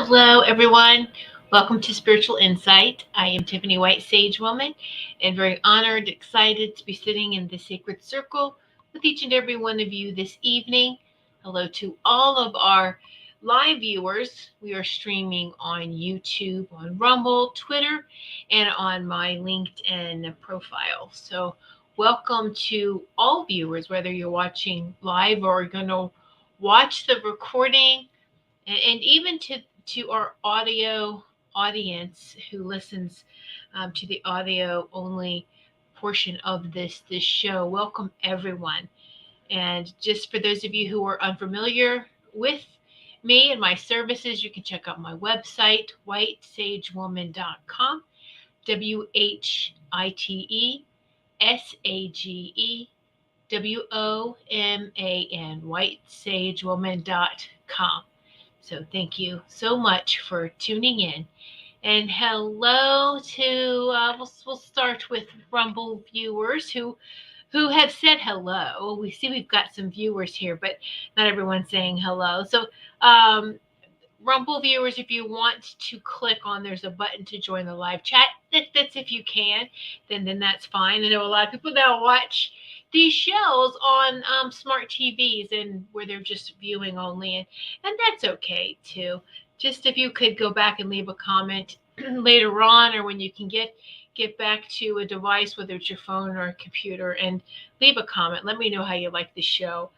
Hello, everyone. Welcome to Spiritual Insight. I am Tiffany White, Sage Woman, and very honored, excited to be sitting in the sacred circle with each and every one of you this evening. Hello to all of our live viewers. We are streaming on YouTube, on Rumble, Twitter, and on my LinkedIn profile. So, welcome to all viewers, whether you're watching live or going to watch the recording, and even to our audio audience who listens to the audio only portion of this show. Welcome everyone. And just for those of you who are unfamiliar with me and my services, you can check out my website, whitesagewoman.com. WHITESAGEWOMAN, whitesagewoman.com. So thank you so much for tuning in. And hello to, we'll start with Rumble viewers who have said hello. We see we've got some viewers here, but not everyone's saying hello. So Rumble viewers, if you want to click on, there's a button to join the live chat. That's if you can, then that's fine. I know a lot of people now watch these shows on smart TVs and where they're just viewing only, and that's okay too. Just if you could go back and leave a comment later on, or when you can get back to a device, whether it's your phone or a computer, and leave a comment. Let me know how you like the show.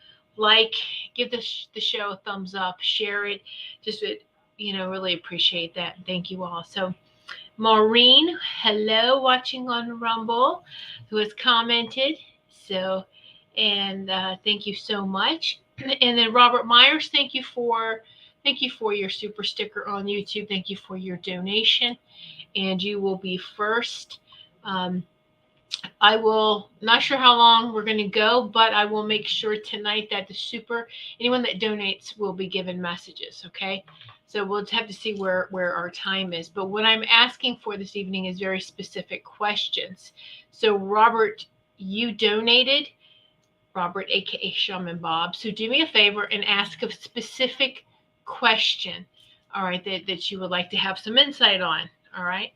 Give the show a thumbs up, share it. Just really appreciate that. Thank you all. So Maureen, hello, watching on Rumble, who has commented. So, and thank you so much. And then Robert Myers, thank you for your super sticker on YouTube. Thank you for your donation, and you will be first. I will, not sure how long we're going to go, but I will make sure tonight that anyone that donates will be given messages. Okay. So we'll have to see where our time is. But what I'm asking for this evening is very specific questions. So Robert, you donated, Robert, aka Shaman Bob. So do me a favor and ask a specific question, all right, that you would like to have some insight on. All right.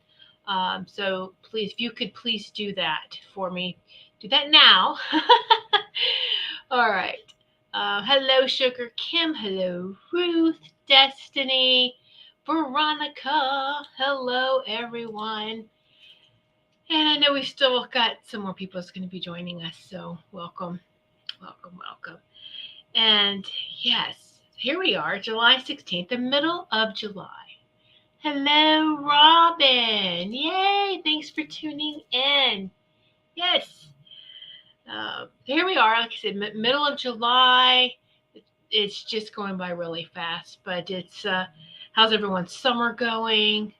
So please, if you could please do that for me. Do that now. All right. Hello, Sugar Kim. Hello, Ruth, Destiny, Veronica. Hello, everyone. And I know we've still got some more people that's going to be joining us. So welcome. And yes, here we are, July 16th, the middle of July. Hello, Robin. Yay, thanks for tuning in. Yes. Here we are, like I said, middle of July. It's just going by really fast, but it's, how's everyone's summer going?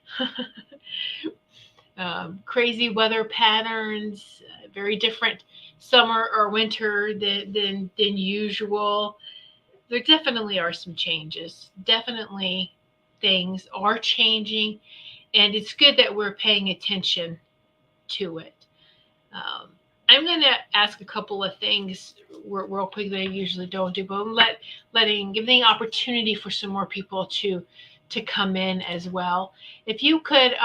Crazy weather patterns, very different summer or winter than usual. There definitely are some changes. Definitely things are changing, and it's good that we're paying attention to it. I'm going to ask a couple of things real quick that I usually don't do, but I'm giving opportunity for some more people to come in as well. If you could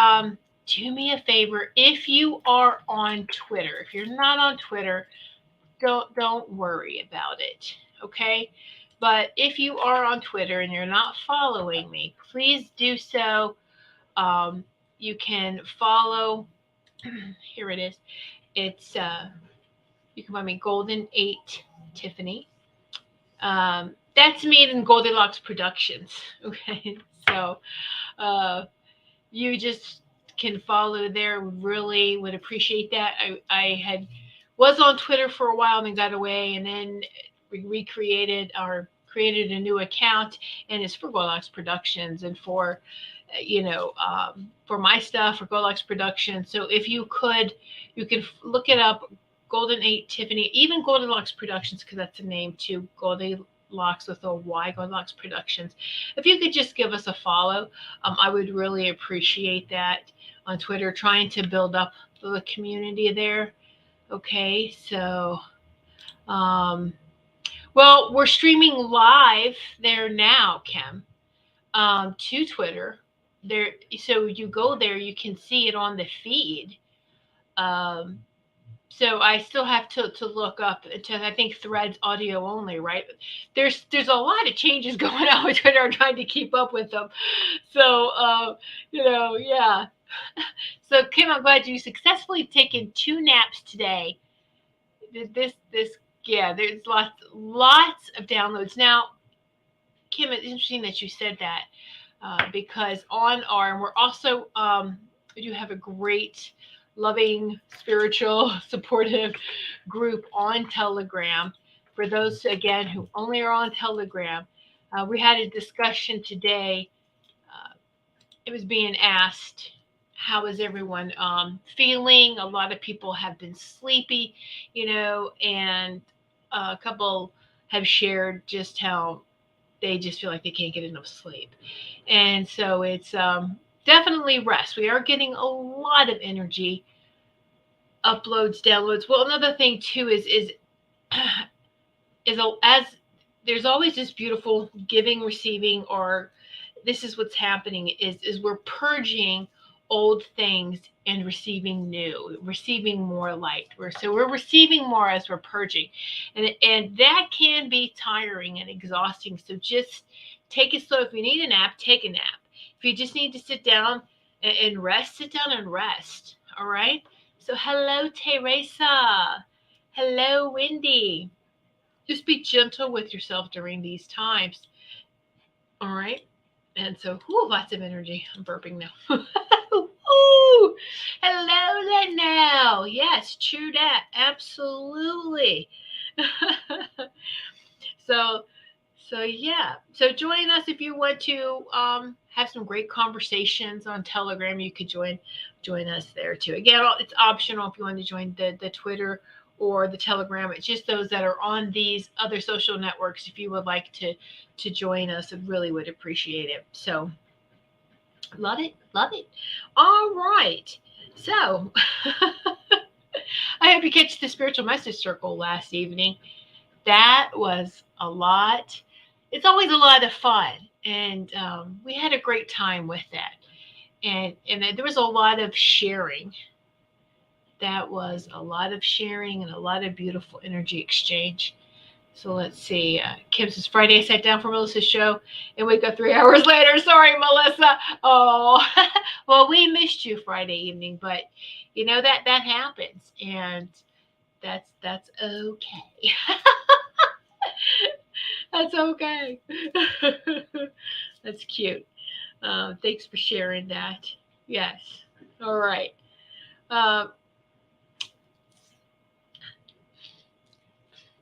do me a favor, if you are on Twitter, if you're not on Twitter, don't worry about it, okay? But if you are on Twitter and you're not following me, please do so. You can follow. Here it is. It's you can find me Golden8 Tiffany. That's me in Goldylocks Productions. Okay, so you just can follow there. Really would appreciate that. I was on Twitter for a while and then got away, and then created a new account, and it's for Goldylocks Productions and for for my stuff, for Goldylocks Productions. So if you can look it up, Golden8 Tiffany, even Goldylocks Productions, because that's a name too, Goldylocks with a Y, Goldylocks Productions. If you could just give us a follow, I would really appreciate that on Twitter, trying to build up the community there. Okay, so well, we're streaming live there now, Kim. to Twitter. There, so you go there, you can see it on the feed. Um, so I still have to look up to, I think, Threads audio only, right? There's a lot of changes going on with Twitter. I'm trying to keep up with them. So yeah. So Kim, I'm glad you successfully taken 2 naps today. This yeah, there's lots of downloads now. Kim, it's interesting that you said that because on our, and we're also, we do have a great, loving, spiritual, supportive group on Telegram. For those, again, who only are on Telegram, we had a discussion today. Uh, it was being asked, how is everyone feeling? A lot of people have been sleepy, and a couple have shared just how they just feel like they can't get enough sleep. And so it's definitely rest. We are getting a lot of energy, uploads, downloads. Well, another thing too as there's always this beautiful giving, receiving, or this is what's happening is we're purging old things and receiving new, receiving more light. We're receiving more as we're purging, and that can be tiring and exhausting. So just take it slow. If you need a nap, take a nap. If you just need to sit down and rest, sit down and rest. All right. So hello, Teresa. Hello, Wendy. Just be gentle with yourself during these times. All right. And so, lots of energy. I'm burping now. Ooh, hello there now. Yes, true that. Absolutely. so, yeah. So join us if you want to have some great conversations on Telegram. You could join us there too. Again, it's optional if you want to join the Twitter or the Telegram. It's just those that are on these other social networks. If you would like to join us, I really would appreciate it. So love it, love it. All right. So I hope you catch the spiritual message circle last evening. That was a lot. It's always a lot of fun, and we had a great time with that. And there was a lot of sharing. That was a lot of sharing and a lot of beautiful energy exchange. So let's see. Kim says Friday I sat down for Melissa's show and wake up 3 hours later. Sorry, Melissa. Oh, well, we missed you Friday evening, but that happens, and that's okay. That's okay. That's cute. Thanks for sharing that. Yes. All right. Um,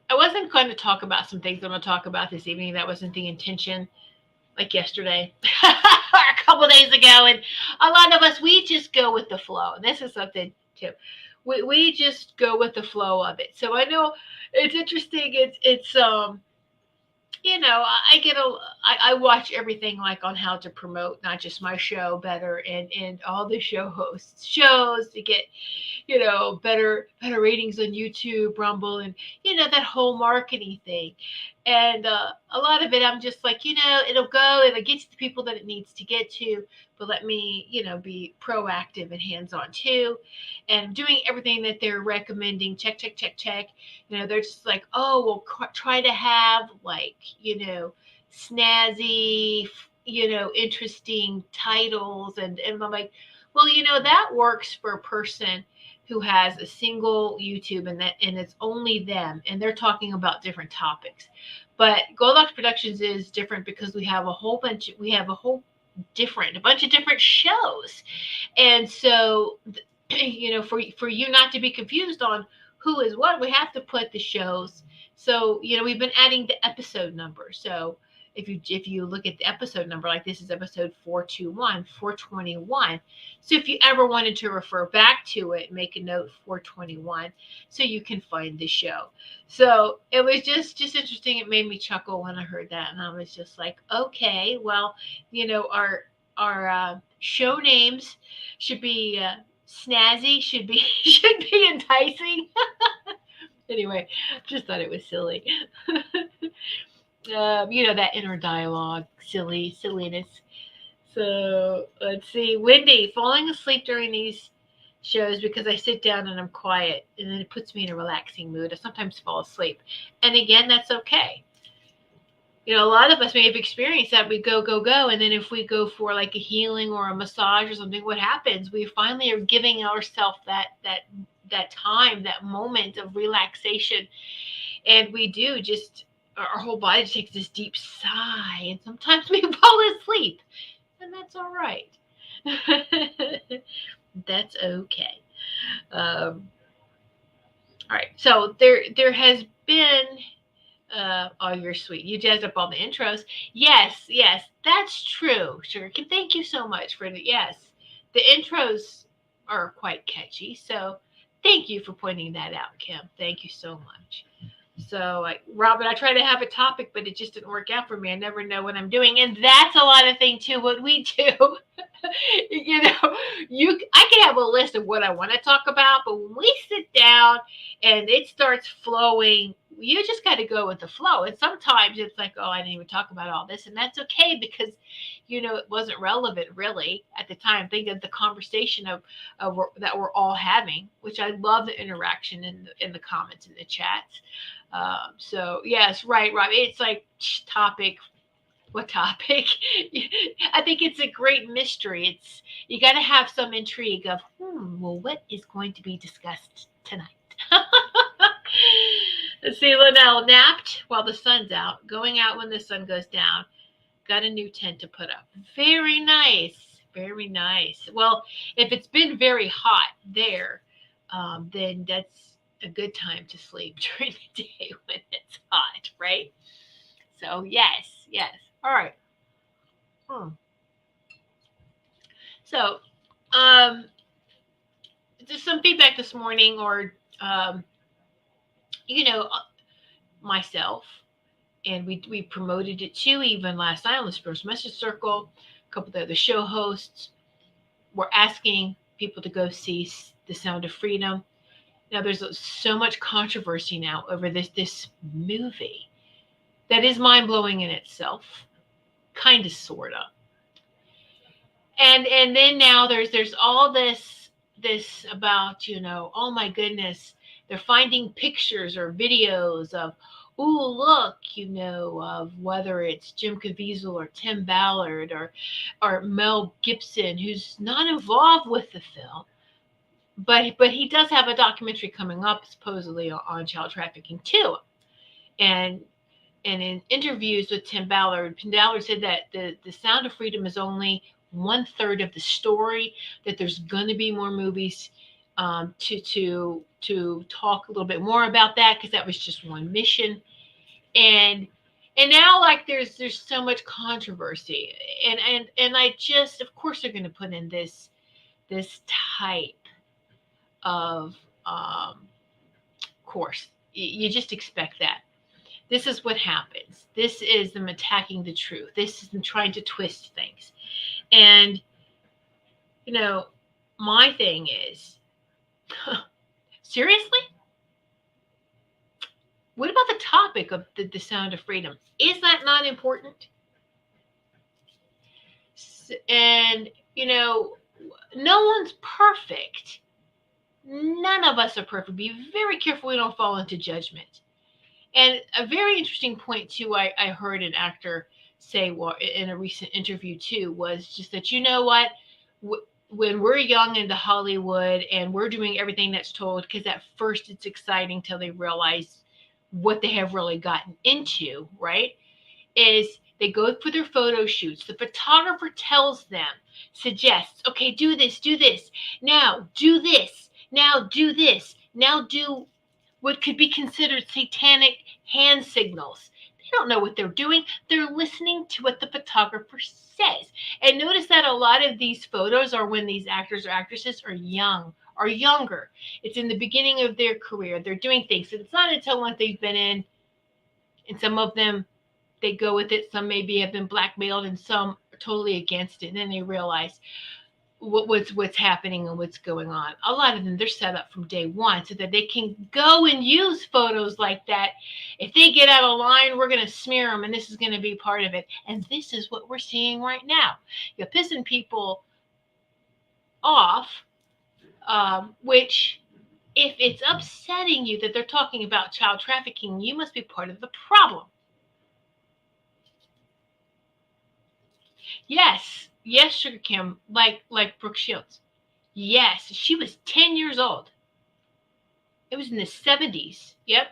I wasn't going to talk about some things I'm going to talk about this evening. That wasn't the intention, like yesterday or a couple days ago. And a lot of us, we just go with the flow. And this is something, too. We just go with the flow of it. So I know it's interesting. I watch everything like on how to promote not just my show better and all the show hosts shows to get better ratings on YouTube, Rumble, and that whole marketing thing. And a lot of it, I'm just like, it'll go, it'll get to the people that it needs to get to, but let me, be proactive and hands-on too, and doing everything that they're recommending. Check, check, check, check. They're just like, oh, well, try to have like, snazzy, interesting titles, and I'm like, well, that works for a person who has a single YouTube and it's only them and they're talking about different topics. But Goldylocks Productions is different because we have a bunch of different shows. And so for you not to be confused on who is what, we have to put the shows. So, we've been adding the episode number. So if you look at the episode number, like this is episode 421, 421. So if you ever wanted to refer back to it, make a note 421 so you can find the show. So it was just interesting. It made me chuckle when I heard that. And I was just like, okay, well, our show names should be snazzy, should be enticing. Anyway, just thought it was silly. That inner dialogue, silliness. So let's see. Wendy, falling asleep during these shows because I sit down and I'm quiet and then it puts me in a relaxing mood. I sometimes fall asleep. And again, that's okay. A lot of us may have experienced that. We go, go, go. And then if we go for like a healing or a massage or something, what happens? We finally are giving ourselves that time, that moment of relaxation. And we do just, our whole body takes this deep sigh. And sometimes we fall asleep. And that's all right. That's okay. All right. So there has been. Oh, you're sweet. You jazzed up all the intros. Yes, yes, that's true. Sure. Thank you so much for the yes. The intros are quite catchy. So thank you for pointing that out, Kim. Thank you so much. So, Robin, I try to have a topic, but it just didn't work out for me. I never know what I'm doing, and that's a lot of thing too. What we do, I can have a list of what I want to talk about, but when we sit down and it starts flowing, you just got to go with the flow. And sometimes it's like, oh, I didn't even talk about all this, and that's okay because, it wasn't relevant really at the time. Think of the conversation of that we're all having, which I love the interaction in the comments in the chats. So yes, right, Rob. It's like topic. What topic? I think it's a great mystery. You got to have some intrigue of, well, what is going to be discussed tonight? Let's see, Linnell napped while the sun's out, going out when the sun goes down. Got a new tent to put up. Very nice. Very nice. Well, if it's been very hot there, then that's a good time to sleep during the day when it's hot, right? So yes, yes. All right. So, um, just some feedback this morning, or you know, myself, and we promoted it too. Even last night on the Spiritual Message Circle, a couple of the other show hosts were asking people to go see The Sound of Freedom. Now, there's so much controversy now over this movie that is mind blowing in itself, kind of, sorta. And then now there's all this about, oh my goodness, they're finding pictures or videos of, oh look, of whether it's Jim Caviezel or Tim Ballard or Mel Gibson, who's not involved with the film, but he does have a documentary coming up supposedly on child trafficking too. And in interviews with Tim Ballard said that the Sound of Freedom is only 1/3 of the story, that there's going to be more movies to talk a little bit more about that, because that was just one mission. And now, like, there's so much controversy, and I just, of course, they're going to put in this type of course. You just expect that. This is what happens. This is them attacking the truth. This is them trying to twist things. And, my thing is, seriously? What about the topic of the Sound of Freedom? Is that not important? And, no one's perfect. None of us are perfect. Be very careful we don't fall into judgment. And a very interesting point, too, I heard an actor say, well, in a recent interview, too, was just that, what? When we're young into Hollywood and we're doing everything that's told, because at first it's exciting till they realize what they have really gotten into, right? Is they go for their photo shoots. The photographer tells them, suggests, okay, do this, now do this, now do this, now do what could be considered satanic hand signals. They don't know what they're doing. They're listening to what the photographer says. And notice that a lot of these photos are when these actors or actresses are young or younger. It's in the beginning of their career. They're doing things. And it's not until once they've been in, and some of them, they go with it. Some maybe have been blackmailed and some are totally against it. And then they realize, what's happening and what's going on. A lot of them, they're set up from day one so that they can go and use photos like that. If they get out of line, we're going to smear them, and this is going to be part of it. And this is what we're seeing right now. You're pissing people off, which, if it's upsetting you that they're talking about child trafficking, you must be part of the problem. Yes, Sugar Kim, like Brooke Shields. Yes, she was 10 years old. It was in the 70s. Yep,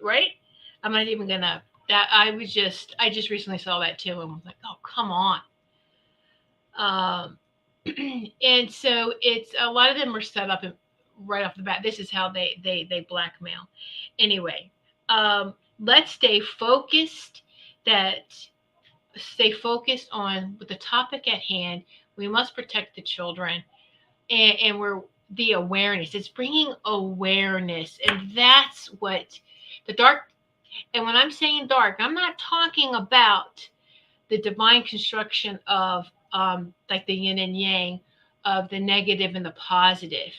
right? I'm not even gonna. That I just recently saw that too, and was like, oh, come on. Um, and so it's a lot of them are set up right off the bat. This is how they blackmail. Anyway, let's that stay focused on the topic at hand. We must protect the children, and we're the awareness. It's bringing awareness, and that's what the dark. And when I'm saying dark, I'm not talking about the divine construction of like the yin and yang, of the negative and the positive.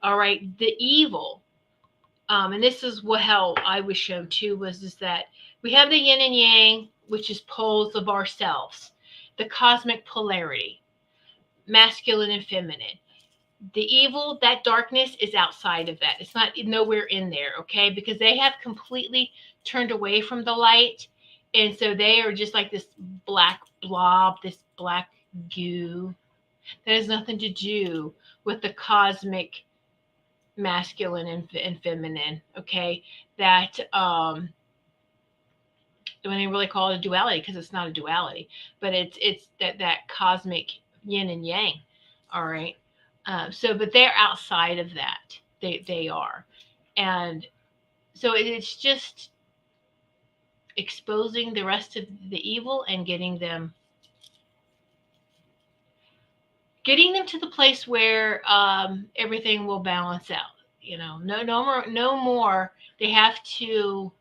All right, the evil. And this is how I was shown too, is that we have the yin and yang, which is poles of ourselves, the cosmic polarity, masculine and feminine. The evil, that darkness, is outside of that. It's not nowhere in there, okay? Because they have completely turned away from the light. And so they are just like this black blob, this black goo that has nothing to do with the cosmic masculine and feminine, okay? That don't even really call it a duality, because it's not a duality, but it's that cosmic yin and yang. All right. But they're outside of that. They are, and so it's just exposing the rest of the evil and getting them to the place where everything will balance out. No more. They have to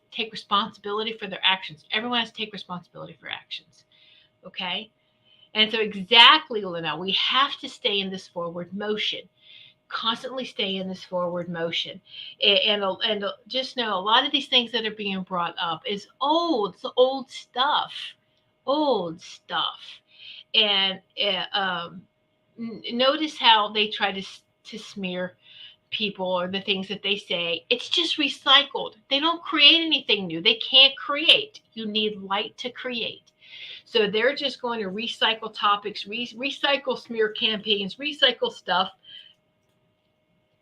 take responsibility for their actions. Everyone has to take responsibility for actions. Okay. And so exactly, Lynelle, we have to stay in this forward motion, constantly stay in this forward motion. And just know a lot of these things that are being brought up is old stuff, old stuff. And notice how they try to smear people or the things that they say. It's just recycled. They don't create anything new. They can't create. You need light to create. So they're just going to recycle topics, recycle smear campaigns, recycle stuff.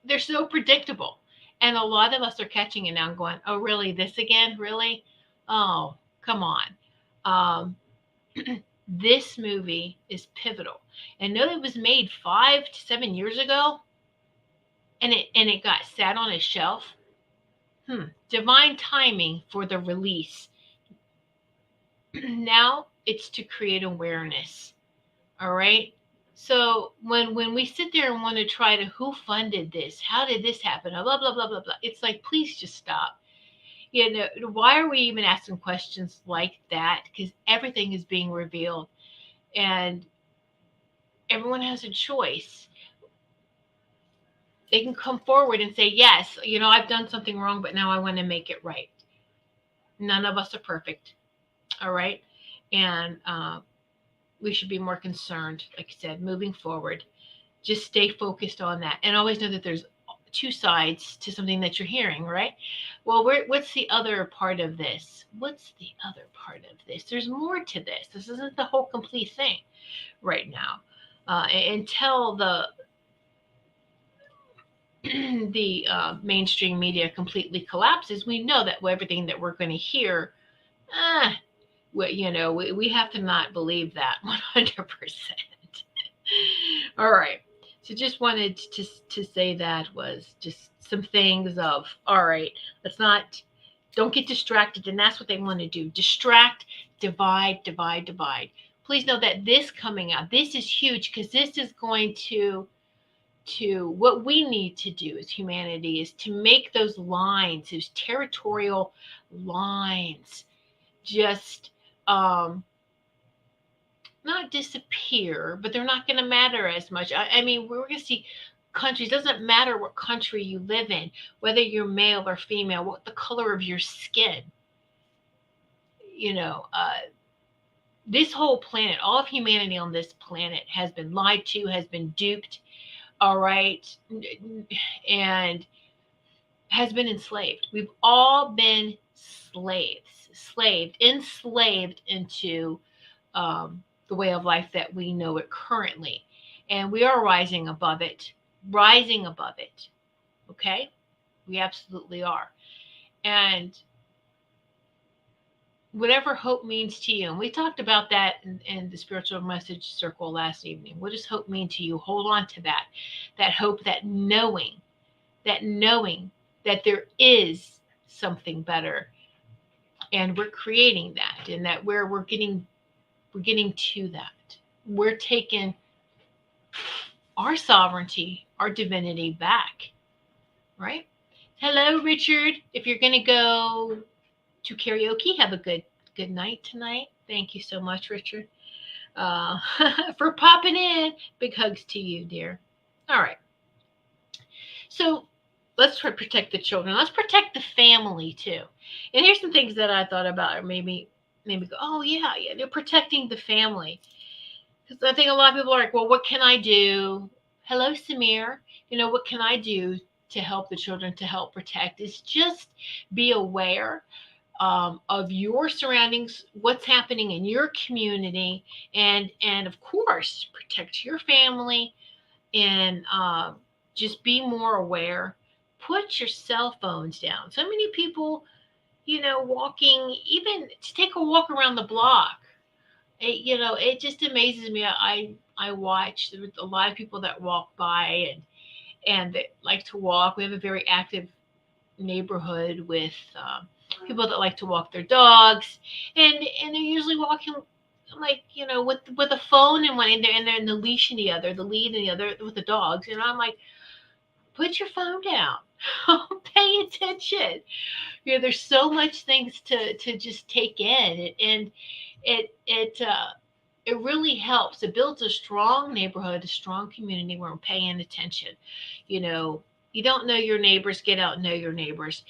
They're so predictable. And a lot of us are catching it now and going, oh, really? This again? Really? Oh, come on. Um, this movie is pivotal. And know it was made 5 to 7 years ago, and it got sat on a shelf. Divine timing for the release. Now it's to create awareness. All right. So when we sit there and want to try to, who funded this? How did this happen? Blah blah blah blah blah. It's like, please just stop. Why are we even asking questions like that? Because everything is being revealed, and everyone has a choice. They can come forward and say, yes, I've done something wrong, but now I want to make it right. None of us are perfect. All right. And we should be more concerned, like I said, moving forward. Just stay focused on that, and always know that there's two sides to something that you're hearing, right? Well, what's the other part of this? What's the other part of this? There's more to this. This isn't the whole complete thing right now. Until the mainstream media completely collapses, we know that everything that we're going to hear, we have to not believe that 100%. All right. So just wanted to say that was just some things of, all right, don't get distracted. And that's what they want to do. Distract, divide. Please know that this coming out, this is huge, because this is going to what we need to do as humanity is to make those lines, those territorial lines, just not disappear, but they're not going to matter as much. I mean, we're going to see countries, doesn't matter what country you live in, whether you're male or female, what the color of your skin, you know, this whole planet, all of humanity on this planet has been lied to, has been duped, all right, and has been enslaved. We've all been enslaved into the way of life that we know it currently. And we are rising above it, Okay? We absolutely are. And whatever hope means to you, and we talked about that in the spiritual message circle last evening. What does hope mean to you? Hold on to that hope, that knowing that there is something better, and we're creating that, and that we're getting to that. We're taking our sovereignty, our divinity back, right? Hello, Richard. If you're going to go to karaoke, have a good night tonight. Thank you so much, Richard, uh, for popping in. Big hugs to you, dear. All right. So let's try to protect the children. Let's protect the family too. And here's some things that I thought about, or maybe go, oh yeah, they're protecting the family. Because I think a lot of people are like, well, what can I do? Hello, Samir. What can I do to help the children, to help protect? Is just be aware of your surroundings, what's happening in your community, and of course protect your family, and just be more aware. Put your cell phones down. So many people, walking, even to take a walk around the block. It just amazes me. I watch a lot of people that walk by and that like to walk. We have a very active neighborhood with people that like to walk their dogs, and they're usually walking like with a phone in one, and they're in the leash in the other, the lead in the other with the dogs. I'm like, put your phone down. Pay attention. There's so much things to just take in, and it really helps. It builds a strong neighborhood, a strong community where we're paying attention. You don't know your neighbors, get out and know your neighbors.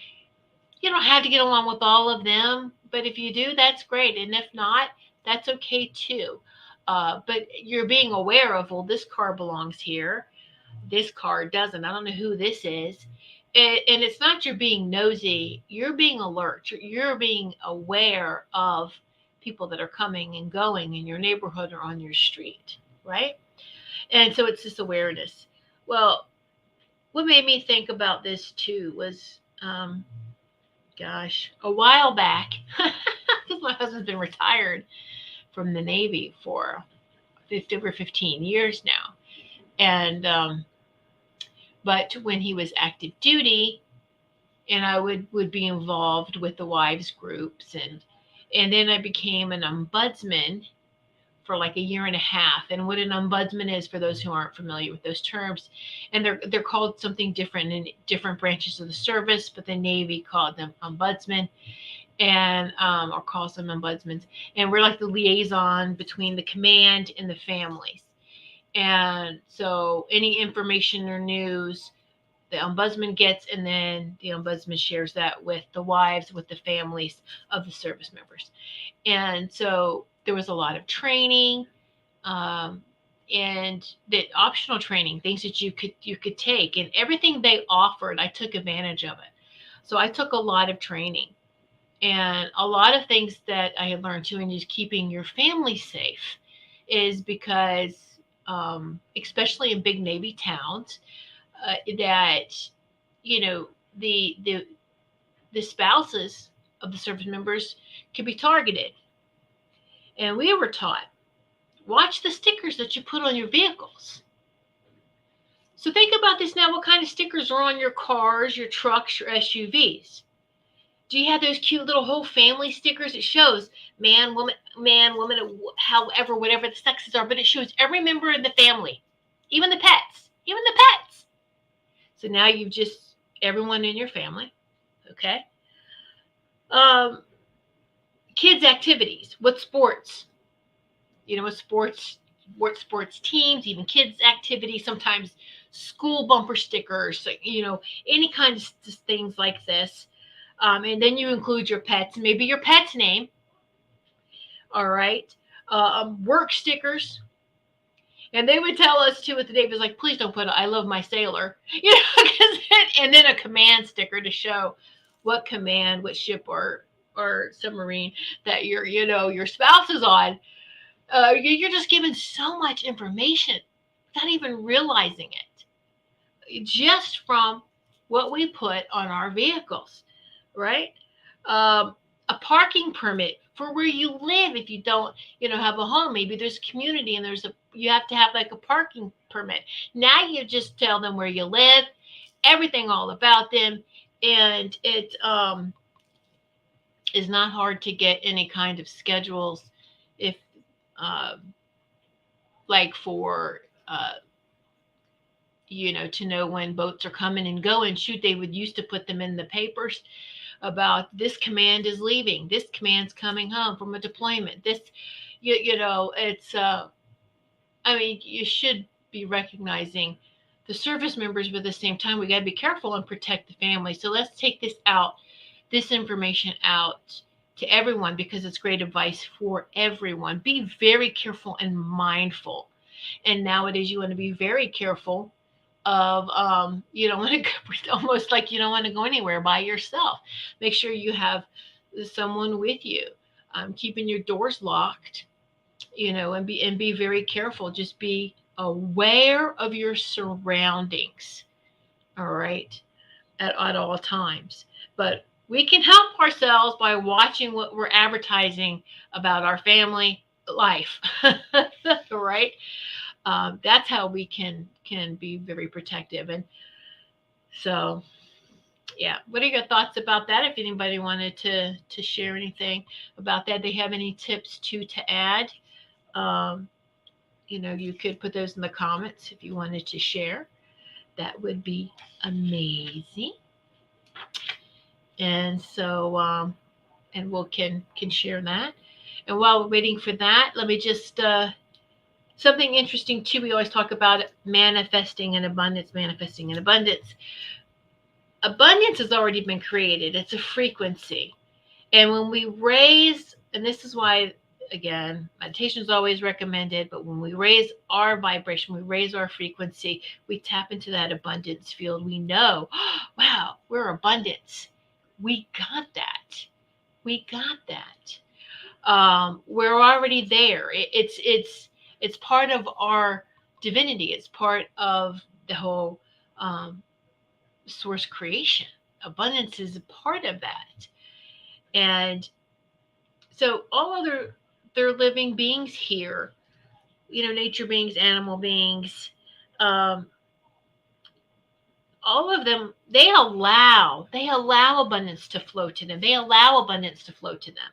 You don't have to get along with all of them, but if you do, that's great. And if not, that's okay too. But you're being aware of, well, this car belongs here. This car doesn't. I don't know who this is. And it's not you're being nosy. You're being alert. You're being aware of people that are coming and going in your neighborhood or on your street, right? And so it's this awareness. Well, what made me think about this too was, a while back, because my husband's been retired from the Navy for over 15 years now. And, but when he was active duty, and I would be involved with the wives groups, and then I became an ombudsman for like a year and a half. And what an ombudsman is, for those who aren't familiar with those terms, and they're called something different in different branches of the service, but the Navy called them ombudsman, and or calls them ombudsmans. And we're like the liaison between the command and the families. And so any information or news the ombudsman gets, and then the ombudsman shares that with the wives, with the families of the service members. And so there was a lot of training, and the optional training, things that you could take, and everything they offered, I took advantage of it. So I took a lot of training, and a lot of things that I had learned too, and just keeping your family safe, is because, especially in big Navy towns, that the spouses of the service members can be targeted. And we were taught, watch the stickers that you put on your vehicles. So think about this now. What kind of stickers are on your cars, your trucks, your SUVs? Do you have those cute little whole family stickers? It shows man, woman, however, whatever the sexes are, but it shows every member of the family, even the pets. So now you've just, everyone in your family, okay? Kids' activities, what sports? with sports teams, even kids activities, sometimes school bumper stickers, any kind of things like this. And then you include your pets, maybe your pet's name. All right. Work stickers. And they would tell us too at the day, it was like, please don't put "I love my sailor," and then a command sticker to show what command, what ship or submarine that your spouse is on. You're just given so much information without even realizing it, just from what we put on our vehicles, right? A parking permit for where you live. If you don't, have a home, maybe there's a community and you have to have like a parking permit. Now you just tell them where you live, everything all about them, and it is not hard to get any kind of schedules if uh, like for to know when boats are coming and going. Shoot, they would used to put them in the papers about this command is leaving, this command's coming home from a deployment. This, it's. I mean, you should be recognizing the service members, but at the same time, we got to be careful and protect the family. So let's take this information out to everyone because it's great advice for everyone. Be very careful and mindful. And nowadays, you want to be very careful of you don't want to almost like you don't want to go anywhere by yourself. Make sure you have someone with you. Keeping your doors locked, and be very careful. Just be aware of your surroundings. All right, at all times. But we can help ourselves by watching what we're advertising about our family life. Right. That's how we can be very protective. And so, yeah, what are your thoughts about that? If anybody wanted to share anything about that, they have any tips to add, um, you could put those in the comments if you wanted to share. That would be amazing. And so, and we'll can share that. And while we're waiting for that, let me just something interesting too. We always talk about manifesting in abundance, manifesting in abundance. Abundance has already been created. It's a frequency. And when we raise, and this is why, again, meditation is always recommended, but when we raise our vibration, we raise our frequency, we tap into that abundance field. We know, oh, wow, we're abundance. We got that. We got that. We're already there. It's part of our divinity. It's part of the whole source creation. Abundance is a part of that. And so all other they're living beings here, nature beings, animal beings, um, all of them, they allow abundance to flow to them. They allow abundance to flow to them.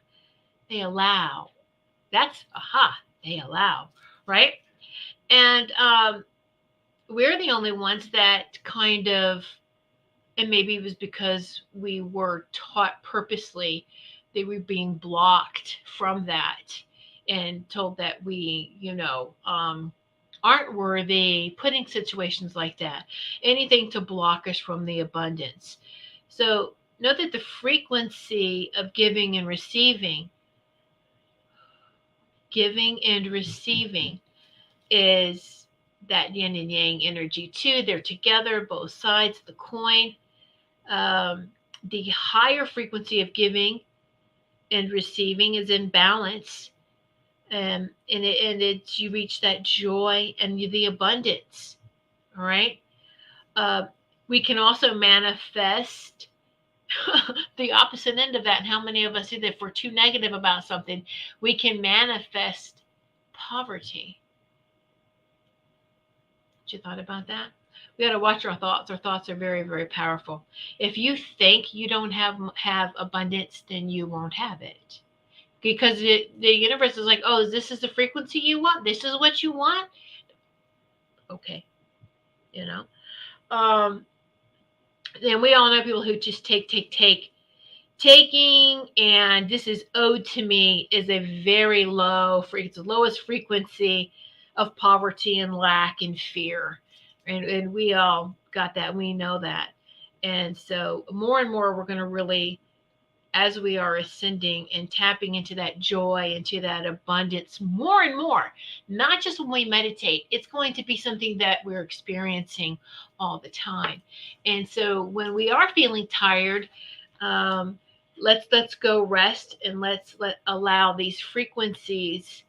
They allow. That's they allow, right? And we're the only ones that kind of, and maybe it was because we were taught purposely, they were being blocked from that and told that we, aren't worthy, putting situations like that, anything to block us from the abundance. So know that the frequency of giving and receiving is that yin and yang energy too. They're together, both sides of the coin. The higher frequency of giving and receiving is in balance, and you reach that joy and the abundance. All right. Uh, we can also manifest the opposite end of that. And how many of us do that? If we're too negative about something, we can manifest poverty. You thought about that? We got to watch our thoughts. Our thoughts are very, very powerful. If you think you don't have abundance, then you won't have it. Because the universe is like, oh, this is the frequency you want. This is what you want. Okay, you know. Then we all know people who just take taking, and this is owed to me, is a very low it's the lowest frequency of poverty and lack and fear. And we all got that. We know that. And so more and more we're going to really, as we are ascending and tapping into that joy, into that abundance more and more, not just when we meditate, it's going to be something that we're experiencing all the time. And so when we are feeling tired, um, let's go rest, and let allow these frequencies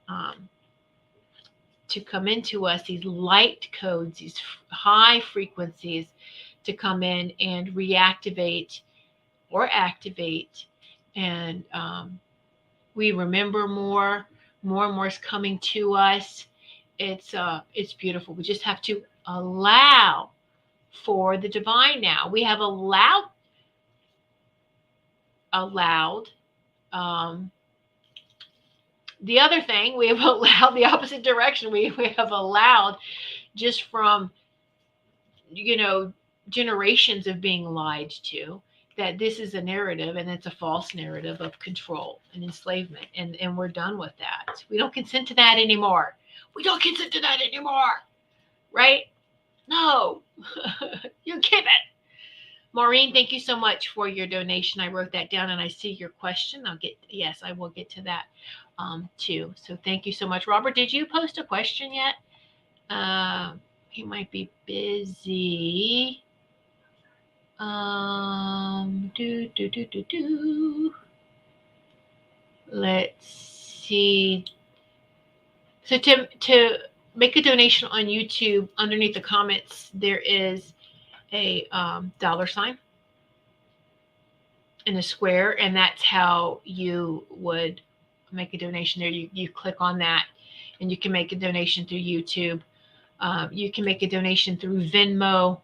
um, to come into us, these light codes, these high frequencies to come in and reactivate or activate. And we remember more and more is coming to us. It's beautiful. We just have to allow for the divine now. We have allowed um, the other thing, we have allowed the opposite direction. We have allowed, just from, you know, generations of being lied to, that this is a narrative, and it's a false narrative of control and enslavement. And we're done with that. We don't consent to that anymore. We don't consent to that anymore. Right? No. You give it. Maureen, thank you so much for your donation. I wrote that down and I see your question. Yes, I will get to that too. So thank you so much. Robert, did you post a question yet? He might be busy. Let's see. So to make a donation on YouTube, underneath the comments, there is a $sign in a square, and that's how you would make a donation there. You click on that, and you can make a donation through YouTube. You can make a donation through Venmo.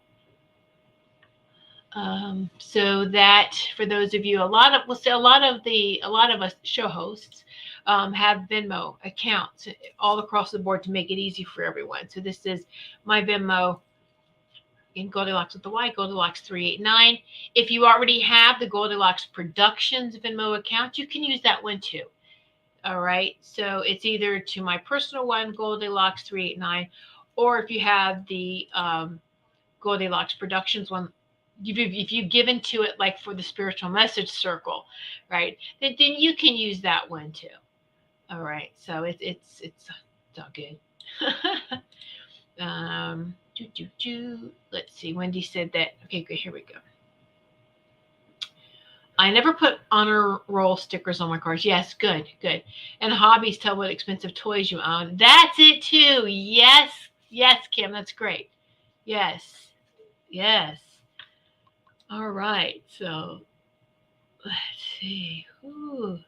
So that, for those of you, a lot of us show hosts have Venmo accounts all across the board to make it easy for everyone. So this is my Venmo in Goldylocks with the Y, Goldylocks 389. If you already have the Goldylocks Productions Venmo account, you can use that one too. All right. So it's either to my personal one, Goldylocks 389, or if you have the Goldylocks Productions one, if you've given to it, like for the spiritual message circle, right, then you can use that one too. All right. So it's all good. Let's see. Wendy said that. Okay, good. Here we go. I never put honor roll stickers on my cars. Yes, good. And hobbies, tell what expensive toys you own. That's it too. Yes, Kim, that's great. Yes. All right. So let's see. Ooh.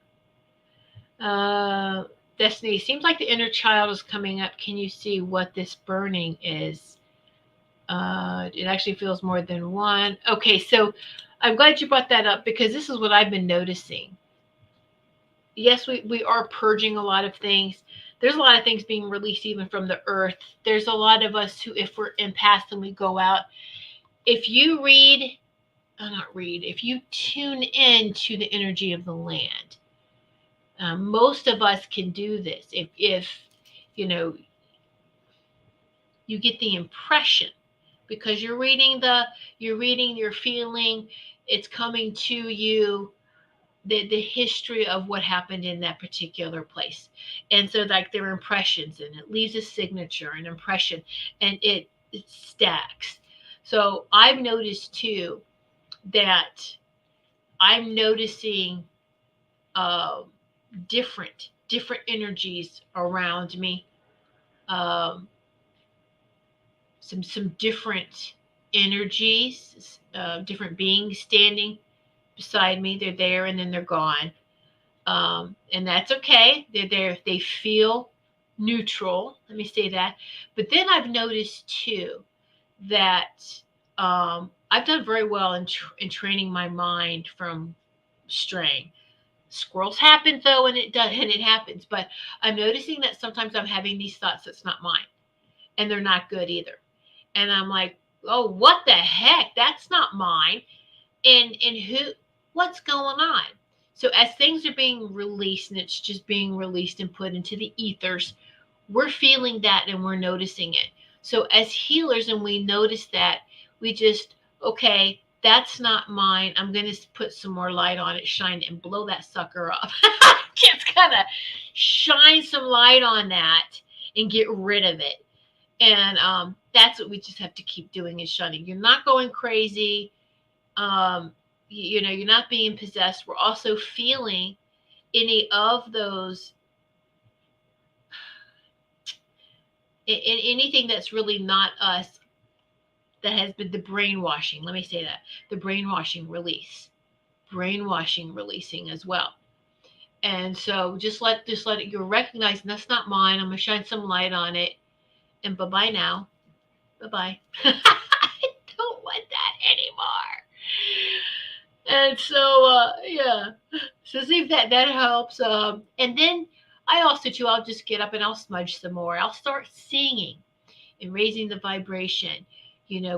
Destiny, seems like the inner child is coming up. Can you see what this burning is? It actually feels more than one. Okay, so I'm glad you brought that up, because this is what I've been noticing. Yes, we are purging a lot of things. There's a lot of things being released even from the earth. There's a lot of us who, if we're empaths and we go out, if you if you tune in to the energy of the land, most of us can do this. If you know, you get the impression, because you're feeling, it's coming to you, the history of what happened in that particular place. And so, like, there are impressions, and it leaves a signature, an impression, and it stacks. So I've noticed too that I'm noticing different energies around me. Some different energies, different beings standing beside me. They're there and then they're gone, and that's okay. They're there. They feel neutral. Let me say that. But then I've noticed too that I've done very well in training my mind from straying. Squirrels happen though, and it happens. But I'm noticing that sometimes I'm having these thoughts that's not mine, and they're not good either. And I'm like, oh, what the heck? That's not mine. And what's going on? So as things are being released and it's just being released and put into the ethers, we're feeling that and we're noticing it. So as healers, and we notice that, we just, okay, that's not mine. I'm going to put some more light on it, shine it, and blow that sucker up. Just kind of shine some light on that and get rid of it. And that's what we just have to keep doing, is shunning. You're not going crazy. You're not being possessed. We're also feeling any of those, in anything that's really not us, that has been the brainwashing. Let me say that, the brainwashing releasing as well. And so just let it. You're recognizing that's not mine. I'm gonna shine some light on it, and bye bye now. Bye bye. I don't want that anymore. And so yeah, so see if that helps. And then I also too, I'll just get up and I'll smudge some more. I'll start singing and raising the vibration.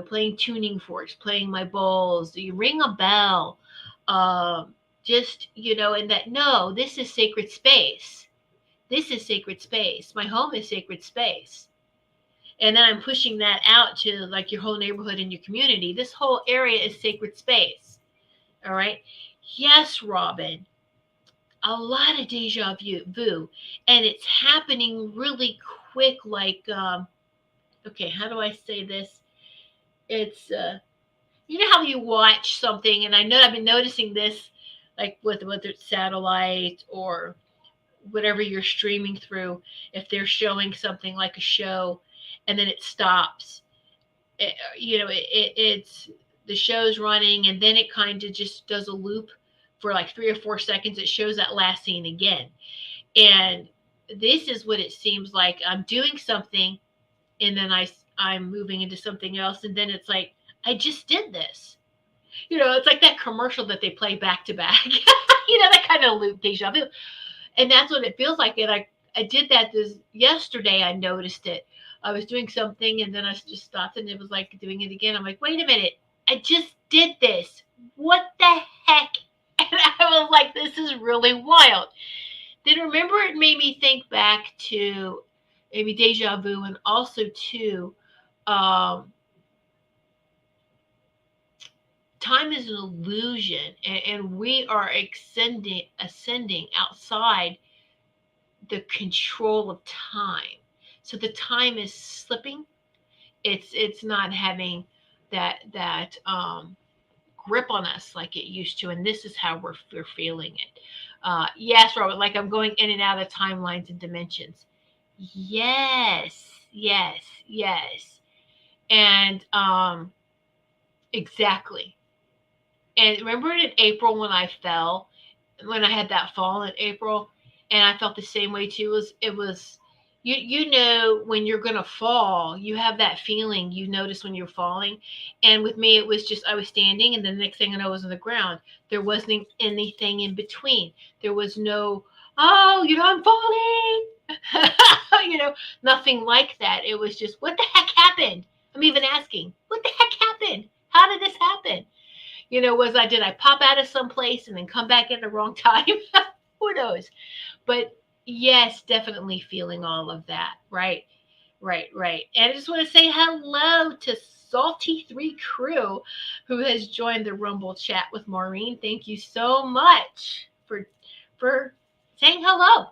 Playing tuning forks, playing my bowls. You ring a bell. Just and that, no, this is sacred space. This is sacred space. My home is sacred space. And then I'm pushing that out to like your whole neighborhood and your community. This whole area is sacred space. All right. Yes, Robin. A lot of deja vu, and it's happening really quick. Like, okay, how do I say this? It's you know how you watch something, and I know I've been noticing this, like with whether it's satellite or whatever you're streaming through, if they're showing something like a show, and then it stops. It's the show's running, and then it kind of just does a loop for like 3 or 4 seconds. It shows that last scene again, and this is what it seems like. I'm doing something, and then I'm moving into something else, and then it's like I just did this. It's like that commercial that they play back to back. That kind of loop, deja vu, and that's what it feels like. And I did that this yesterday. I noticed it. I was doing something, and then I just stopped, and it was like doing it again. I'm like, wait a minute, I just did this. What the heck? And I was like, this is really wild. Then remember, it made me think back to maybe deja vu, and also to um, time is an illusion, and we are ascending outside the control of time. So the time is slipping. It's not having that grip on us like it used to, and this is how we're feeling it. Yes, Robert. Like I'm going in and out of timelines and dimensions. Yes, yes, yes, and exactly. And remember in April when I fell, when I had that fall in April, and I felt the same way too. It was when you're gonna fall, you have that feeling. You notice when you're falling, and with me, it was just I was standing, and then the next thing I know, I was on the ground. There wasn't anything in between. There was no, oh, I'm falling. Nothing like that. It was just, what the heck happened? I'm even asking, what the heck happened? How did this happen? Did I pop out of some place and then come back in the wrong time? Who knows? But yes, definitely feeling all of that. Right, right, right. And I just want to say hello to Salty 3 Crew, who has joined the Rumble chat with Maureen. Thank you so much for saying hello.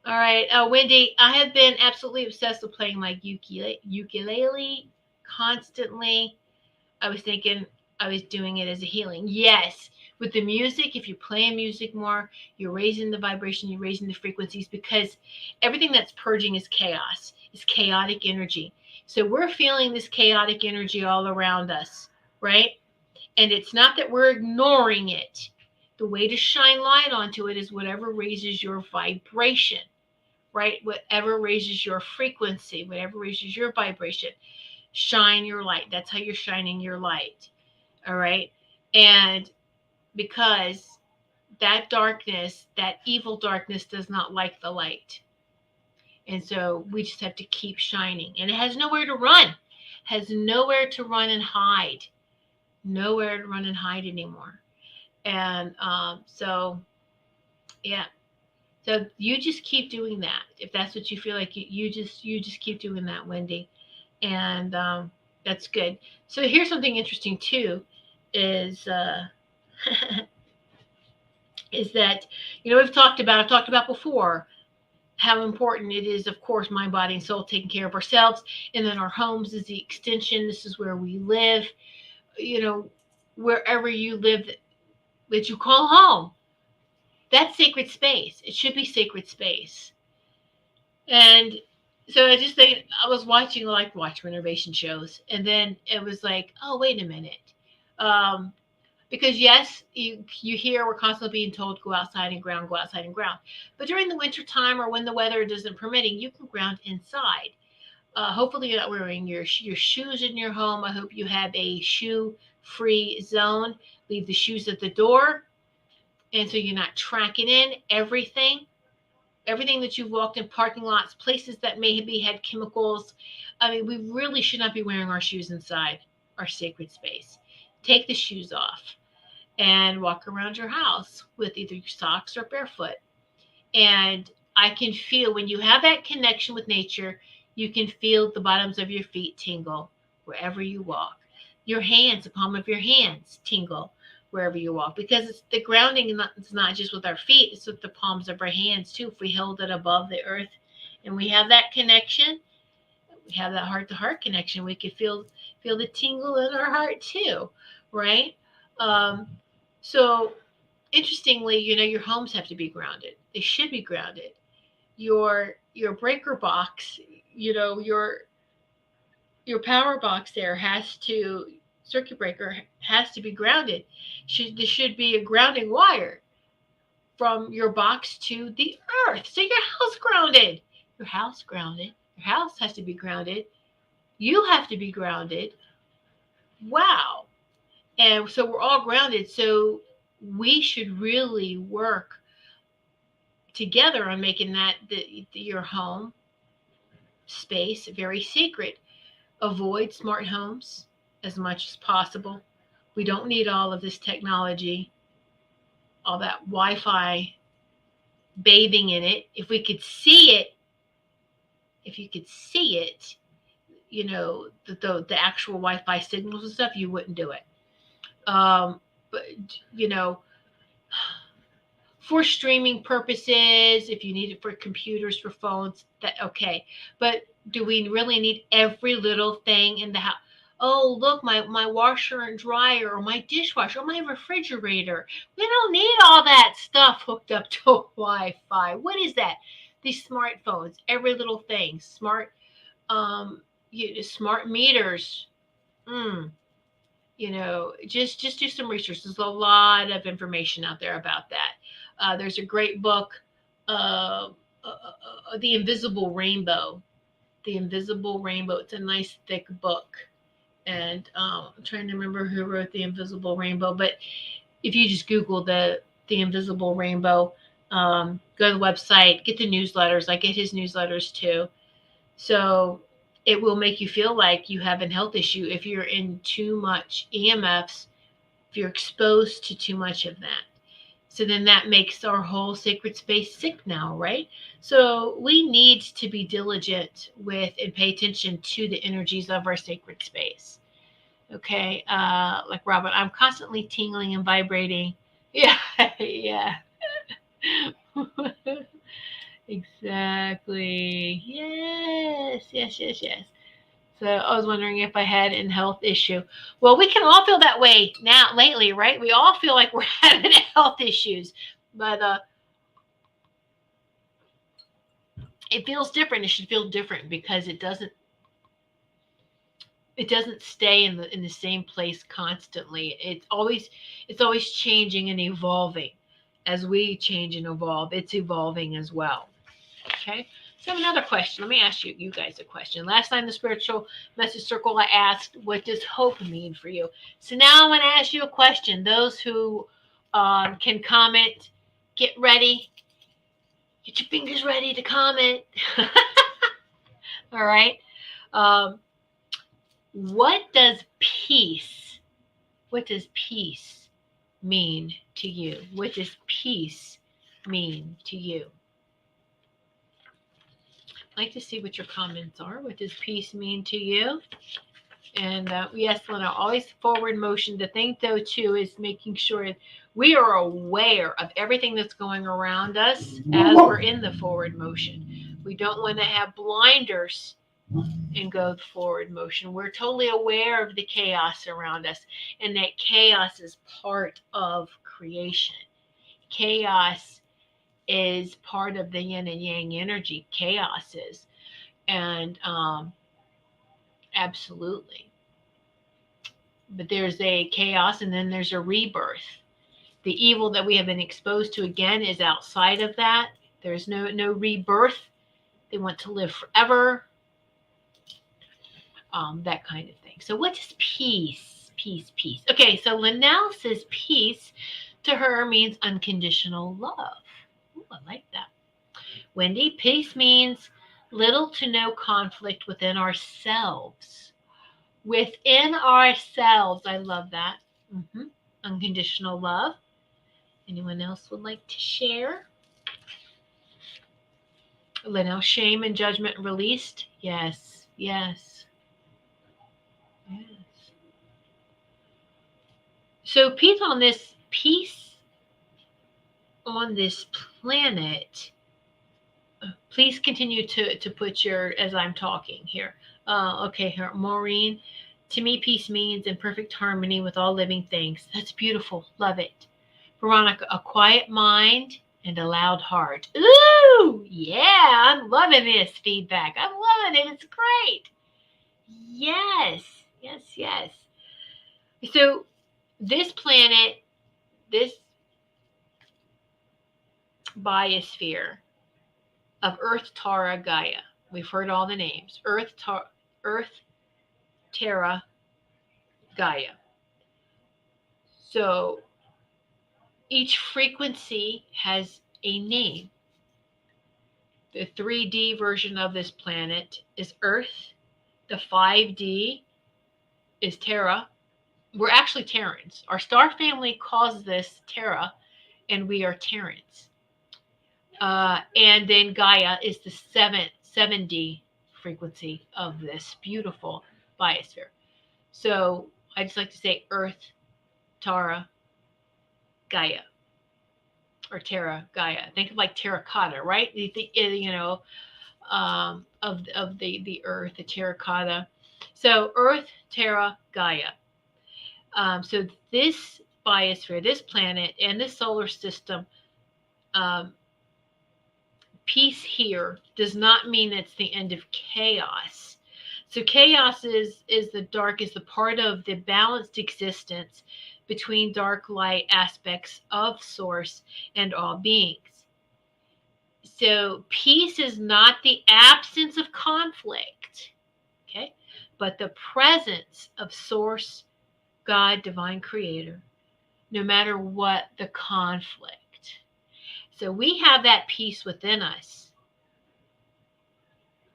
All right, Wendy, I have been absolutely obsessed with playing my ukulele constantly. I was thinking I was doing it as a healing. Yes, with the music, if you're playing music more, you're raising the vibration, you're raising the frequencies, because everything that's purging is chaos, is chaotic energy. So we're feeling this chaotic energy all around us, right? And it's not that we're ignoring it. The way to shine light onto it is whatever raises your vibration, right? Whatever raises your frequency, whatever raises your vibration, shine your light. That's how you're shining your light. All right. And because that darkness, that evil darkness, does not like the light. And so we just have to keep shining. And it has nowhere to run. It has nowhere to run and hide, nowhere to run and hide anymore. And yeah. So you just keep doing that. If that's what you feel like, you just keep doing that, Wendy. And that's good. So here's something interesting too, is is that, I've talked about before how important it is, of course, mind, body, and soul, taking care of ourselves, and then our homes is the extension. This is where we live. You know, wherever you live that you call home, that's sacred space. It should be sacred space. And so I just think I was watching, like, watch renovation shows, and then it was like, oh, wait a minute. Um, because yes, you hear we're constantly being told go outside and ground, go outside and ground. But during the winter time or when the weather isn't permitting, you can ground inside. Hopefully you're not wearing your shoes in your home. I hope you have a shoe-free zone. Leave the shoes at the door, and so you're not tracking in everything that you've walked in parking lots, places that maybe had chemicals. I mean, we really should not be wearing our shoes inside our sacred space. Take the shoes off and walk around your house with either your socks or barefoot. And I can feel when you have that connection with nature, you can feel the bottoms of your feet tingle wherever you walk. Your hands, the palm of your hands tingle wherever you walk, because it's the grounding. It's not just with our feet, it's with the palms of our hands too. If we hold it above the earth and we have that connection, we have that heart to heart connection, we can feel the tingle in our heart too, right? um, so interestingly, your homes have to be grounded. They should be grounded. Your breaker box, your power box there has to circuit breaker has to be grounded. There should be a grounding wire from your box to the earth. So your house grounded. Your house grounded. Your house has to be grounded. You have to be grounded. Wow. And so we're all grounded. So we should really work together on making your home space very sacred. Avoid smart homes as much as possible. We don't need all of this technology, all that Wi-Fi bathing in it. If you could see it, the actual Wi-Fi signals and stuff, you wouldn't do it. But you know, for streaming purposes, if you need it for computers, for phones, that okay. But do we really need every little thing in the house? Oh, look, my washer and dryer, or my dishwasher, or my refrigerator. We don't need all that stuff hooked up to Wi-Fi. What is that? These smartphones, every little thing, smart meters. Mm, just do some research. There's a lot of information out there about that. There's a great book, uh, The Invisible Rainbow. The Invisible Rainbow. It's a nice thick book, and I'm trying to remember who wrote The Invisible Rainbow. But if you just Google the Invisible Rainbow, go to the website, get the newsletters. I get his newsletters too. So it will make you feel like you have a health issue if you're in too much EMFs, if you're exposed to too much of that. So then that makes our whole sacred space sick now, right? So we need to be diligent with and pay attention to the energies of our sacred space. Okay, like Robin, I'm constantly tingling and vibrating. Yeah, yeah. Exactly. Yes, yes, yes, yes. So I was wondering if I had a health issue. Well, we can all feel that way now lately, right? We all feel like we're having health issues, but it feels different. It should feel different because it doesn't stay in the same place constantly. It's always changing and evolving. As we change and evolve, it's evolving as well. Okay. So I have another question. Let me ask you guys a question. Last time in the spiritual message circle, I asked, what does hope mean for you? So now I'm going to ask you a question. Those who can comment, get ready. Get your fingers ready to comment. All right. Um, What does peace, what does peace mean to you? What does peace mean to you? I'd like to see what your comments are. What does peace mean to you? And yes, Lena, always forward motion. The thing, though, too, is making sure we are aware of everything that's going around us as we're in the forward motion. We don't want to have blinders and go forward motion. We're totally aware of the chaos around us, and that chaos is part of creation. Chaos is part of the yin and yang energy. Chaos is. And absolutely. But there's a chaos and then there's a rebirth. The evil that we have been exposed to again is outside of that. There's no rebirth. They want to live forever. That kind of thing. So what is peace? Peace, peace. Okay, so Linnell says peace to her means unconditional love. Ooh, I like that. Wendy, peace means little to no conflict within ourselves. Within ourselves. I love that. Unconditional love. Anyone else would like to share? Linnell, shame and judgment released. Yes, yes, yes. So peace on this planet. Please continue to put your, as I'm talking here. Okay, here, Maureen. To me, peace means in perfect harmony with all living things. That's beautiful. Love it. Veronica, a quiet mind and a loud heart. Ooh, yeah, I'm loving this feedback. I'm loving it. It's great. Yes, yes, yes. So this planet, this biosphere of Earth, Tara, Gaia. We've heard all the names. Earth, Terra, Gaia. So each frequency has a name. The 3D version of this planet is Earth. The 5D is Terra. We're actually Terrans. Our star family calls this Terra, and we are Terrans. And then Gaia is the 7D frequency of this beautiful biosphere. So I just like to say Earth, Tara, Gaia, or Terra, Gaia. Think of like terracotta, right? You think, of the Earth, the terracotta. So Earth, Terra, Gaia. So this biosphere, this planet, and this solar system, peace here does not mean it's the end of chaos. So chaos is the dark, is the part of the balanced existence between dark light aspects of source and all beings. So peace is not the absence of conflict, okay, but the presence of source, God, divine creator, no matter what the conflict. So we have that peace within us.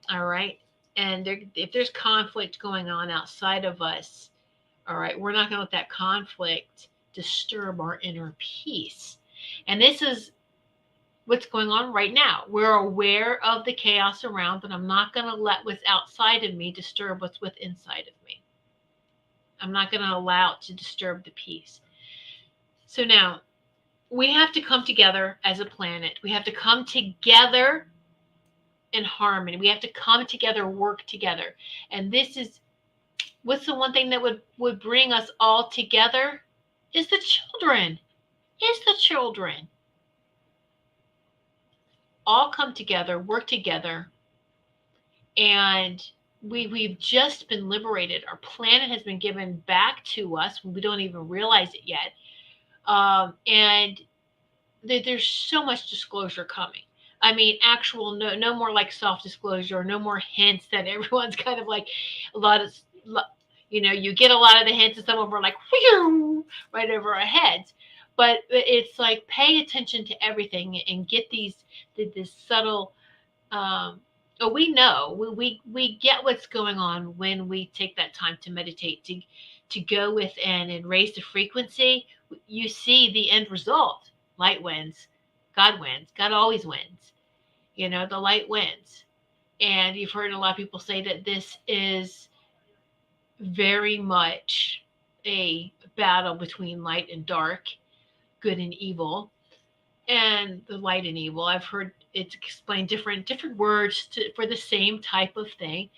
All right. And if there's conflict going on outside of us, all right, we're not going to let that conflict disturb our inner peace. And this is what's going on right now. We're aware of the chaos around, but I'm not going to let what's outside of me disturb what's within inside of me. I'm not going to allow it to disturb the peace. So now we have to come together as a planet. We have to come together in harmony. We have to come together, work together. And this is what's the one thing that would bring us all together is the children. All come together, work together, and we've just been liberated. Our planet has been given back to us. We don't even realize it yet. And there's so much disclosure coming. I mean, actual, no more like soft disclosure, no more hints that everyone's kind of like a lot of, you get a lot of the hints and some of them are like, whew, right over our heads. But it's like, pay attention to everything and get this subtle Oh, we know. We get what's going on when we take that time to meditate, to go within and raise the frequency. You see the end result. Light wins. God wins. God always wins. The light wins. And you've heard a lot of people say that this is very much a battle between light and dark, good and evil, and the light and evil. I've heard it explained different words for the same type of thing.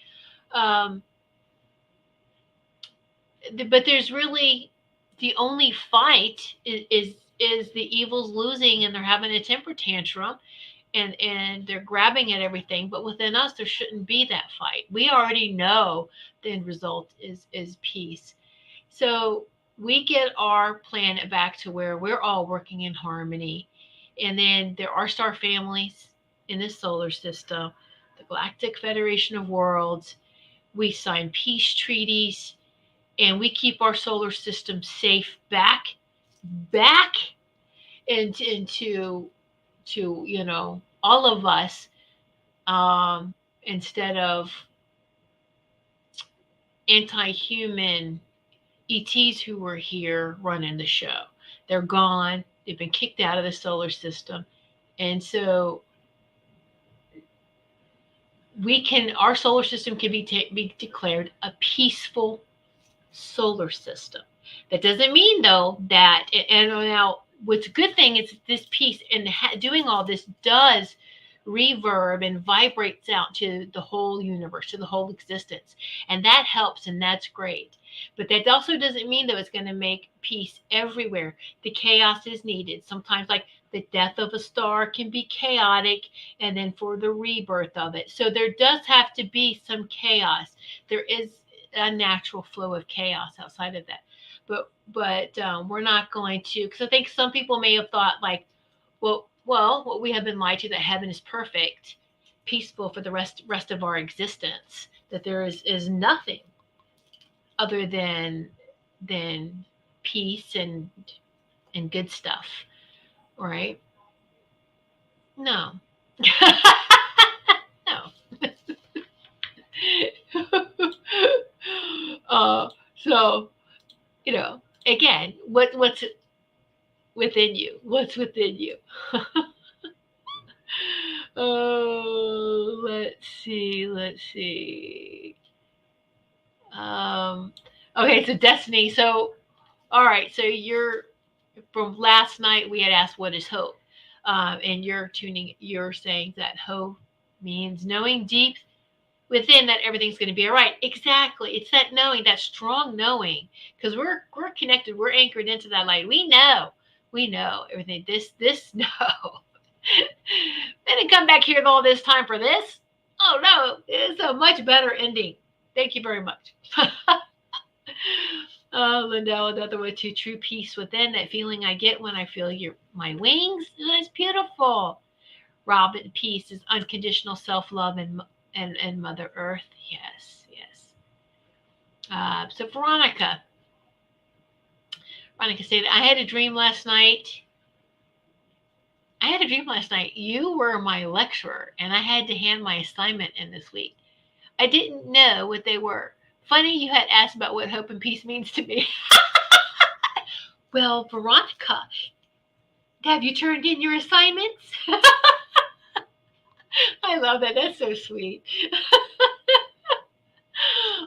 Um, but there's really the only fight is the evil's losing and they're having a temper tantrum and they're grabbing at everything. But within us, there shouldn't be that fight. We already know the end result is peace. So we get our planet back to where we're all working in harmony. And then there are star families in this solar system, the Galactic Federation of Worlds. We sign peace treaties and we keep our solar system safe back into to all of us, instead of anti-human ETs who were here running the show. They're gone. They've been kicked out of the solar system. And so our solar system can be declared a peaceful solar system. That doesn't mean, though, that, and now what's a good thing is this piece and doing all this does reverb and vibrates out to the whole universe, to the whole existence. And that helps, and that's great. But that also doesn't mean, though, it's going to make peace everywhere. The chaos is needed. Sometimes, like the death of a star can be chaotic, and then for the rebirth of it. So there does have to be some chaos. There is a natural flow of chaos outside of that. But we're not going to, because I think some people may have thought like, well, what we have been lied to, that heaven is perfect, peaceful for the rest of our existence, that there is nothing other than peace and good stuff, right? No. No. So again, what's within you? What's within you? Oh, let's see. Let's see. Um, okay, so Destiny. So, all right. So you're from last night. We had asked, "What is hope?" And You're saying that hope means knowing deep within that everything's going to be all right. Exactly. It's that knowing, that strong knowing, because we're connected. We're anchored into that light. We know everything. This no. Then to come back here all this time for this. Oh no, it's a much better ending. Thank you very much. Oh, Lindell, another way to true peace within, that feeling I get when I feel my wings. It's beautiful. Robin, peace is unconditional self-love and Mother Earth. Yes, yes. So Veronica said, I had a dream last night. You were my lecturer, and I had to hand my assignment in this week. I didn't know what they were. Funny you had asked about what hope and peace means to me. Well, Veronica, have you turned in your assignments? I love that. That's so sweet.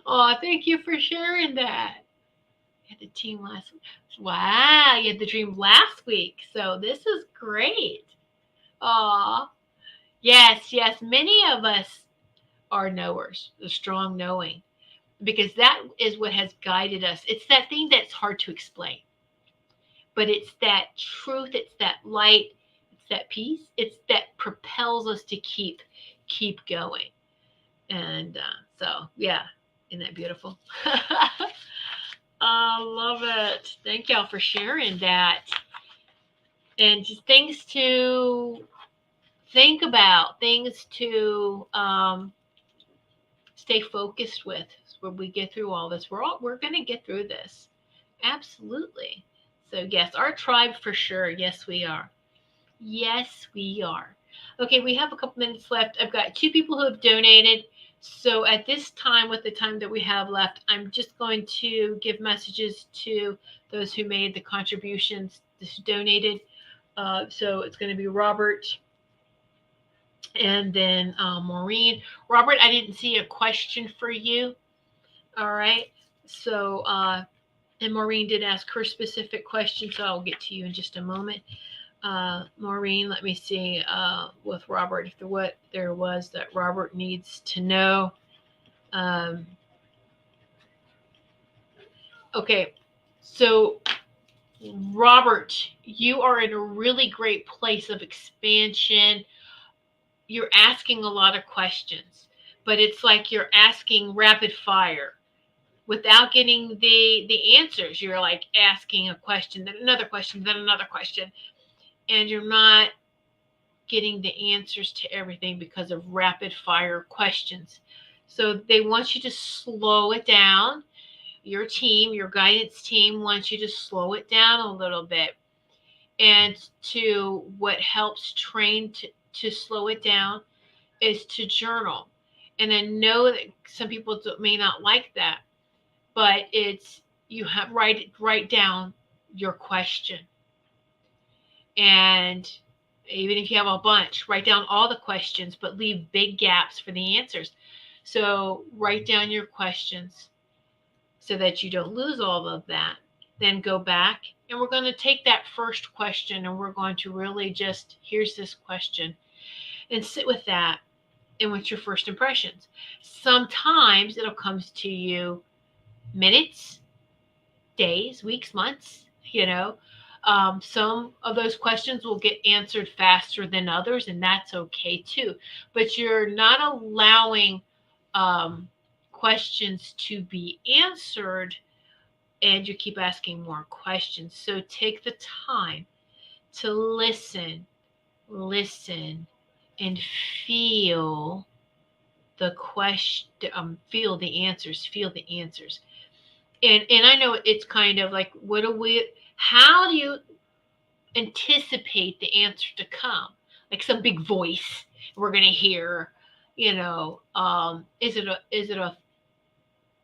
Oh, thank you for sharing that. You had the team last week. Wow, you had the dream last week. So this is great. Aw. Yes, yes. Many of us are knowers, the strong knowing, because that is what has guided us. It's that thing that's hard to explain, but it's that truth, it's that light, it's that peace, it's that propels us to keep going. And so, yeah, isn't that beautiful? I love it. Thank y'all for sharing that. And just things to think about, things to stay focused with when we get through all this. We're going to get through this. Absolutely. So yes, our tribe for sure. Yes, we are. Yes, we are. Okay, we have a couple minutes left. I've got 2 people who have donated. So at this time, with the time that we have left, I'm just going to give messages to those who made the contributions, who donated. So it's going to be Robert and then Maureen. Robert, I didn't see a question for you. All right. So, and Maureen did ask her specific question, so I'll get to you in just a moment. Maureen, let me see with Robert if what there was that Robert needs to know. Um, okay, so Robert, you are in a really great place of expansion. You're asking a lot of questions, but it's like you're asking rapid fire without getting the answers. You're like asking a question, then another question, then another question, and you're not getting the answers to everything because of rapid fire questions. So they want you to slow it down. Your team, your guidance team wants you to slow it down a little bit. And to what helps train to slow it down is to journal. And I know that some people may not like that, but it's you have write down your question. And even if you have a bunch, write down all the questions, but leave big gaps for the answers. So write down your questions so that you don't lose all of that. Then go back and we're going to take that first question and we're going to really just, here's this question, and sit with that and what's your first impressions. Sometimes it'll come to you minutes, days, weeks, months, you know. Some of those questions will get answered faster than others, and that's okay too. But you're not allowing questions to be answered, and you keep asking more questions. So take the time to listen, and feel the question, feel the answers, and I know it's kind of like, what do we, how do you anticipate the answer to come? Like some big voice we're going to hear, is it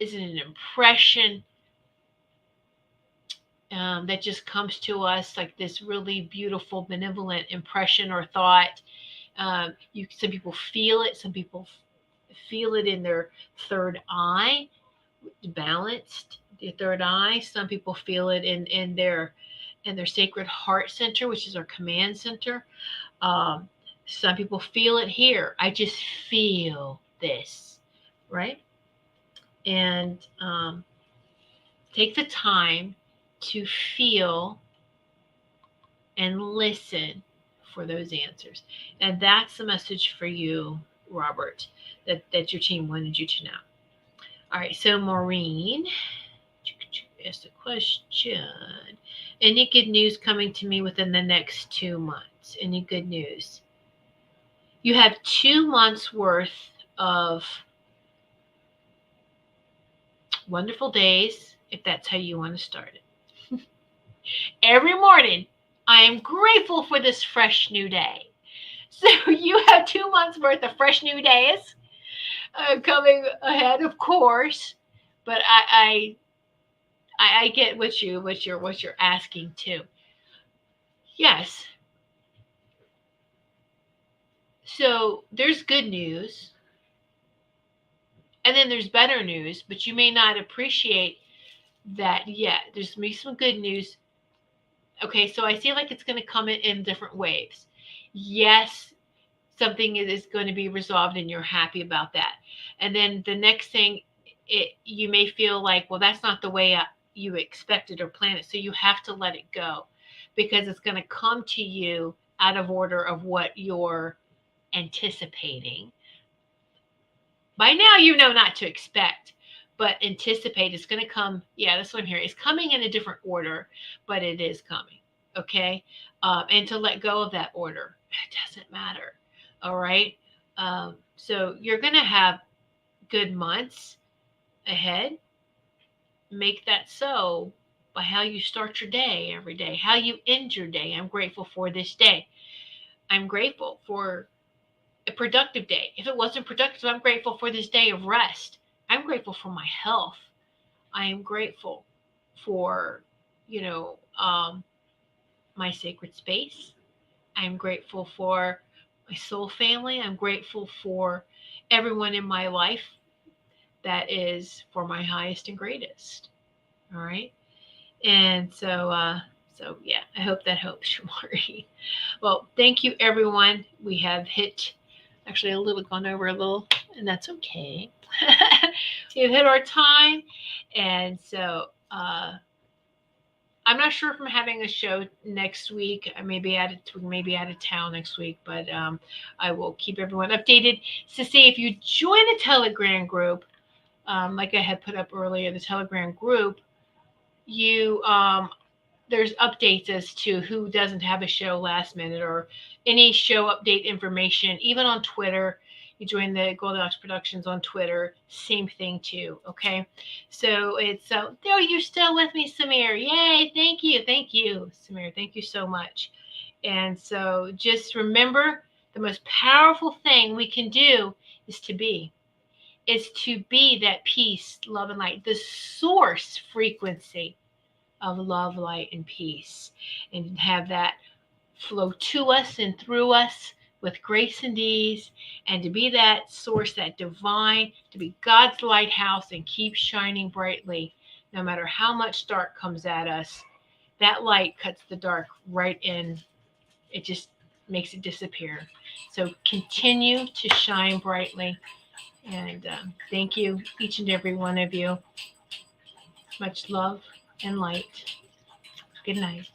an impression that just comes to us, like this really beautiful, benevolent impression or thought? Some people feel it. Some people feel it in their third eye, balanced the third eye. Some people feel it in their sacred heart center, which is our command center. Um, some people feel it here. I just feel this, right? And take the time to feel and listen for those answers. And that's the message for you, Robert, that your team wanted you to know. All right, so Maureen asked a question. Any good news coming to me within the next 2 months? Any good news? You have 2 months worth of wonderful days, if that's how you want to start it. Every morning, I am grateful for this fresh new day. So you have 2 months worth of fresh new days coming ahead, of course. But I get what you're asking too. Yes. So there's good news, and then there's better news, but you may not appreciate that yet. There's me some good news. Okay, so I feel like it's going to come in different waves. Yes, something is going to be resolved, and you're happy about that. And then the next thing, you may feel like, well, that's not the way you expected or planned it. So you have to let it go, because it's going to come to you out of order of what you're anticipating. By now, you know not to expect, but anticipate is going to come. Yeah, that's what I'm hearing. It's coming in a different order, but it is coming. Okay. And to let go of that order, it doesn't matter. All right. So you're going to have good months ahead. Make that so by how you start your day every day, how you end your day. I'm grateful for this day. I'm grateful for a productive day. If it wasn't productive, I'm grateful for this day of rest. I'm grateful for my health. I am grateful for, you know, my sacred space. I'm grateful for my soul family. I'm grateful for everyone in my life that is for my highest and greatest. All right. And so yeah, I hope that helps, Shamari. Well, thank you, everyone. We have hit actually a little gone over a little, and that's okay. We've hit our time, and so I'm not sure if I'm having a show next week. I may be out of town next week, but I will keep everyone updated. To say if you join the Telegram group, like I had put up earlier, the Telegram group, you there's updates as to who doesn't have a show last minute or any show update information, even on Twitter. You join the Goldylocks Productions on Twitter, same thing too. Okay, so it's there. You're still with me, Samir. Yay! Thank you, Samir. Thank you so much. And so just remember, the most powerful thing we can do is to be. Is to be that peace, love, and light, the source frequency of love, light, and peace, and have that flow to us and through us with grace and ease, and to be that source, that divine, to be God's lighthouse and keep shining brightly no matter how much dark comes at us. That light cuts the dark right in, it just makes it disappear. So continue to shine brightly. And thank you, each and every one of you. Much love and light. Good night.